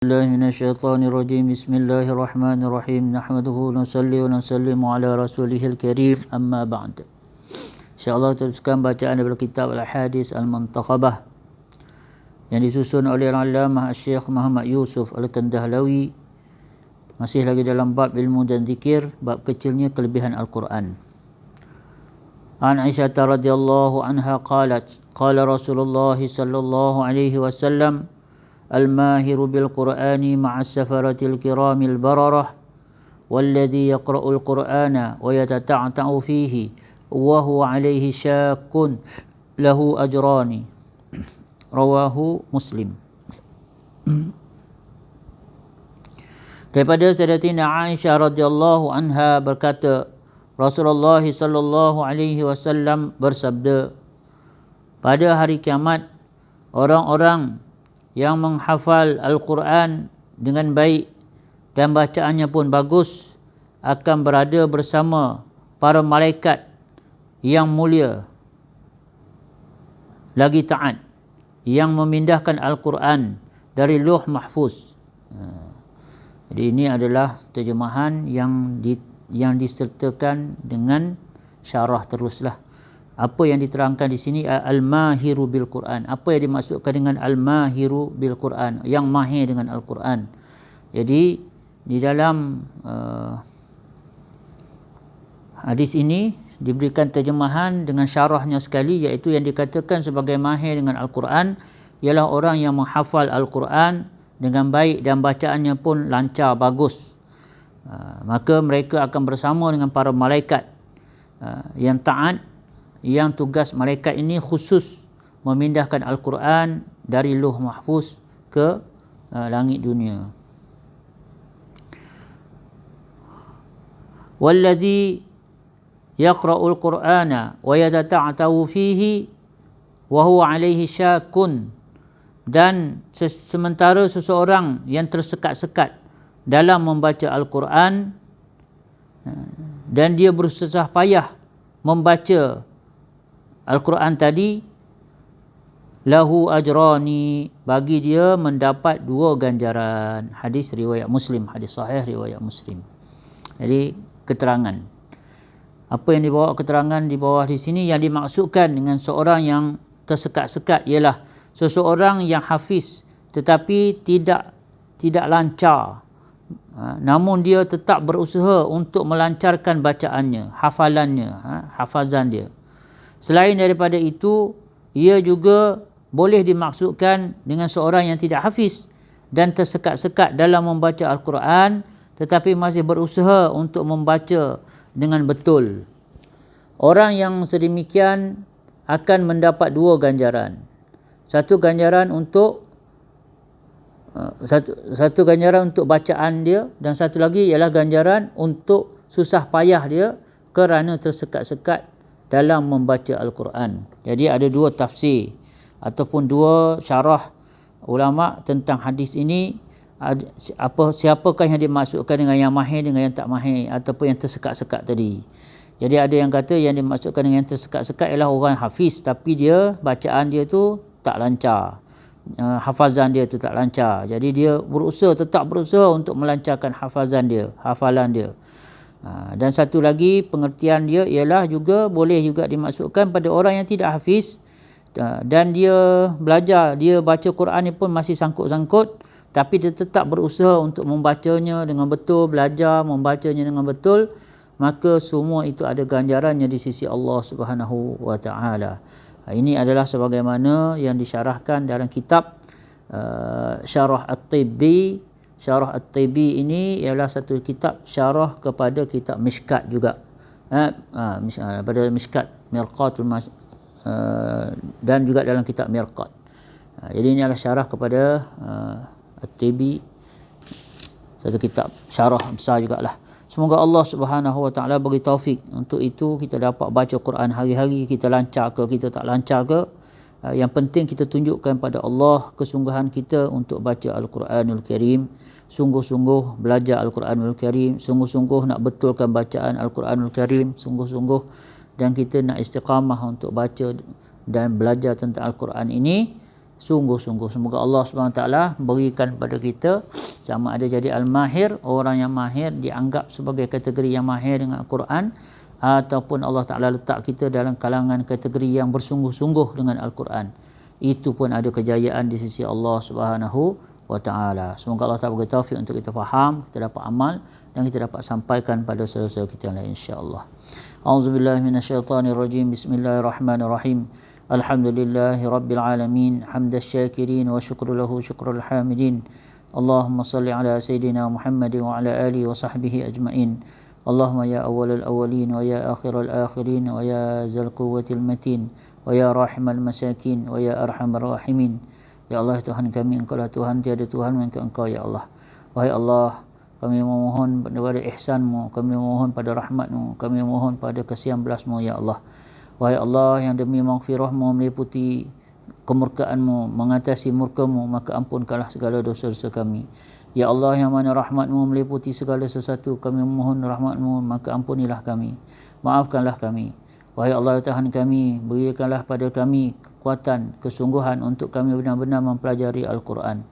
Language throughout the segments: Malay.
الله من الشيطان الرجيم. بسم الله الرحمن الرحيم. نحمده ونصلي ونسلم على رسوله الكريم. أما بعد. InsyaAllah teruskan bacaan daripada kitab Al-Hadis Al-Muntakhabah yang disusun oleh Al-Allamah Syekh Muhammad Yusuf Al-Kandahlawi. Masih lagi dalam bab ilmu dan zikir, bab kecilnya kelebihan Al-Quran. An Aisyah radhiyallahu anha qalat, qala Rasulullah sallallahu alaihi wasallam, al-mahiru bil Qur'ani ma'a safaratil kiramil bararah walladhi yaqra'ul Qur'ana wa yatata'ta'u fihi wa huwa alaihi syakkun lahu ajrani. Rawahu Muslim. Daripada Sayyidatina Aisyah radhiyallahu anha berkata, Rasulullah sallallahu alaihi wasallam bersabda, pada hari kiamat orang-orang yang menghafal Al-Quran dengan baik dan bacaannya pun bagus akan berada bersama para malaikat yang mulia lagi taat yang memindahkan Al-Quran dari Lauh Mahfuz. Jadi ini adalah terjemahan yang disertakan dengan syarah teruslah. Apa yang diterangkan di sini, al-mahiru bil Quran. Apa yang dimaksudkan dengan al-mahiru bil Quran, yang mahir dengan Al-Quran. Jadi di dalam hadis ini diberikan terjemahan dengan syarahnya sekali, iaitu yang dikatakan sebagai mahir dengan Al-Quran ialah orang yang menghafal Al-Quran dengan baik dan bacaannya pun lancar, bagus. Maka mereka akan bersama dengan para malaikat yang taat, yang tugas malaikat ini khusus memindahkan Al-Quran dari Lauh Mahfuz ke langit dunia. Walladhi yaqra'ul Qur'ana wa yatata'ta'u fihi wa huwa alaihi syakkun, dan sementara seseorang yang tersekat-sekat dalam membaca Al-Quran dan dia bersusah payah membaca Al-Quran tadi, lahu ajrani, bagi dia mendapat 2 ganjaran. Hadis riwayat Muslim, hadis sahih riwayat Muslim. Jadi keterangan. Apa yang dibawa keterangan di bawah di sini, yang dimaksudkan dengan seorang yang tersekat-sekat ialah seseorang yang hafiz tetapi tidak lancar, namun dia tetap berusaha untuk melancarkan bacaannya, hafalannya, hafazan dia. Selain daripada itu, ia juga boleh dimaksudkan dengan seorang yang tidak hafiz dan tersekat-sekat dalam membaca Al-Quran tetapi masih berusaha untuk membaca dengan betul. Orang yang sedemikian akan mendapat 2 ganjaran. Satu ganjaran untuk bacaan dia, dan satu lagi ialah ganjaran untuk susah payah dia kerana tersekat-sekat dalam membaca Al-Quran. Jadi ada 2 tafsir ataupun 2 syarah ulama tentang hadis ini. Siapakah yang dimaksudkan dengan yang mahir dengan yang tak mahir, ataupun yang tersekat-sekat tadi. Jadi ada yang kata yang dimaksudkan dengan yang tersekat-sekat ialah orang hafiz tapi dia bacaan dia tu tak lancar, hafazan dia tu tak lancar. Jadi dia tetap berusaha untuk melancarkan hafalan dia. Dan satu lagi pengertian dia ialah juga boleh juga dimaksudkan pada orang yang tidak hafiz dan dia belajar, dia baca Quran ni pun masih sangkut-sangkut, tapi dia tetap berusaha untuk membacanya dengan betul, belajar membacanya dengan betul, maka semua itu ada ganjarannya di sisi Allah Subhanahu wa taala. Ini adalah sebagaimana yang disyarahkan dalam kitab Syarah At-Tibbi. Syarah At-Tibbi ini ialah satu kitab syarah kepada kitab Mishkat juga. Pada Mishkat Mirqatul dan juga dalam kitab Mirqat. Jadi ini adalah syarah kepada At-Tibbi, satu kitab syarah besar jugalah. Semoga Allah Subhanahu wa taala bagi taufik untuk itu, kita dapat baca Quran hari-hari, kita lancar ke kita tak lancar ke. Yang penting kita tunjukkan pada Allah kesungguhan kita untuk baca Al-Quranul Karim, sungguh-sungguh belajar Al-Quranul Karim, sungguh-sungguh nak betulkan bacaan Al-Quranul Karim, sungguh-sungguh, dan kita nak istiqamah untuk baca dan belajar tentang Al-Quran ini sungguh-sungguh. Semoga Allah SWT berikan pada kita sama ada jadi al-mahir, orang yang mahir dianggap sebagai kategori yang mahir dengan Al-Quran, ataupun Allah Ta'ala letak kita dalam kalangan kategori yang bersungguh-sungguh dengan Al-Quran. Itu pun ada kejayaan di sisi Allah Subhanahu wa Ta'ala. Semoga Allah Ta'ala beri taufik untuk kita faham, kita dapat amal dan kita dapat sampaikan pada saudara-saudara kita yang lain, insya-Allah. A'udzubillahi minasyaitonirrajim. Bismillahirrahmanirrahim. Alhamdulillahi rabbil alamin, hamdas syakirin wa syukru lahu syukrul hamidin. Allahumma salli ala sayyidina Muhammadin wa ala alihi wa sahbihi ajma'in. Allahumma ya awwalal awwalin wa ya akhiral akhirin wa ya zal quwwatil matin wa ya rahimal masakin wa ya arhamar rahimin. Ya Allah, Tuhan kami, Engkau lah Tuhan, tiada Tuhan melainkan Engkau, ya Allah. Wahai Allah, kami memohon pada ihsan-Mu, kami memohon pada rahmat-Mu, kami memohon pada kasihan belas-Mu, ya Allah. Wahai Allah, yang demi maghfirah-Mu meliputi kemurkaan-Mu, mengatasi murka-Mu, maka ampunkanlah segala dosa-dosa kami. Ya Allah, yang mana rahmat-Mu meliputi segala sesuatu, kami memohon rahmat-Mu, maka ampunilah kami, maafkanlah kami. Wahai Allah, Tuhan kami, berikanlah pada kami kekuatan, kesungguhan untuk kami benar-benar mempelajari Al-Quran.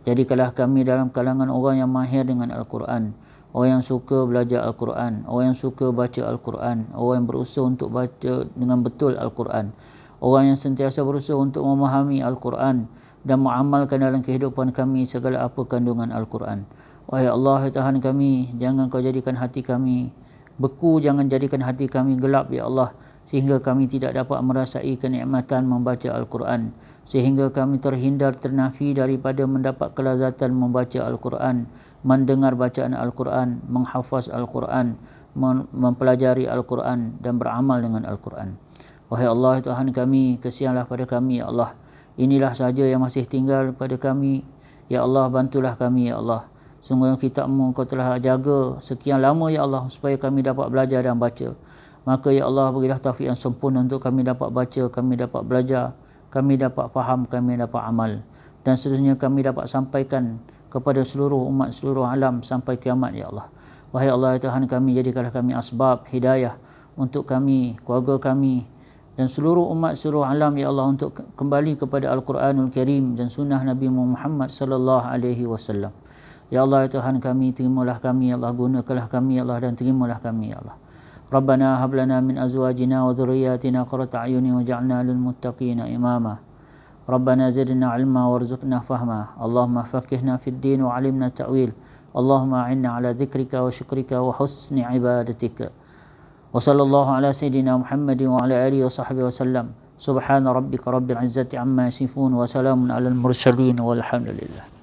Jadikanlah kami dalam kalangan orang yang mahir dengan Al-Quran, orang yang suka belajar Al-Quran, orang yang suka baca Al-Quran, orang yang berusaha untuk baca dengan betul Al-Quran, orang yang sentiasa berusaha untuk memahami Al-Quran dan mengamalkan dalam kehidupan kami segala apa kandungan Al-Quran. Wahai Allah, Tuhan kami, jangan Kau jadikan hati kami beku, jangan jadikan hati kami gelap, ya Allah, sehingga kami tidak dapat merasai kenikmatan membaca Al-Quran, sehingga kami terhindar ternafi daripada mendapat kelazatan membaca Al-Quran, mendengar bacaan Al-Quran, menghafaz Al-Quran, mempelajari Al-Quran dan beramal dengan Al-Quran. Wahai Allah, Tuhan kami, kasihanlah pada kami, ya Allah. Inilah sahaja yang masih tinggal pada kami, ya Allah, bantulah kami, ya Allah. Sungguh kitab-Mu Kau telah jaga sekian lama, ya Allah, supaya kami dapat belajar dan baca. Maka ya Allah, berilah taufik yang sempurna untuk kami dapat baca, kami dapat belajar, kami dapat faham, kami dapat amal, dan seterusnya kami dapat sampaikan kepada seluruh umat, seluruh alam sampai kiamat, ya Allah. Wahai Allah, Tuhan kami, jadikanlah kami asbab hidayah untuk kami, keluarga kami dan seluruh umat, seluruh alam, ya Allah, untuk kembali kepada Al-Quranul Karim dan sunnah Nabi Muhammad sallallahu alaihi wasallam. Ya Allah, Tuhan kami, terimalah kami, ya Allah, gunakanlah kami, ya Allah, dan terimalah kami, ya Allah. Rabbana hab lana min azwajina wa dhurriyyatina qurrata a'yunin waj'alna lil muttaqina imama. Rabbana zidna 'ilma warzuqna fahma. Allahumma faqihna fid din wa 'allimna ta'wil. Allahumma a'inna 'ala dzikrika wa syukrika wa husni ibadatika. Wa sallallahu ala sayyidina Muhammadin wa ala alihi wa sahbihi wa sallam. Subhana rabbika rabbil izzati amma yasifun wa salamun 'alal mursalin walhamdulillah.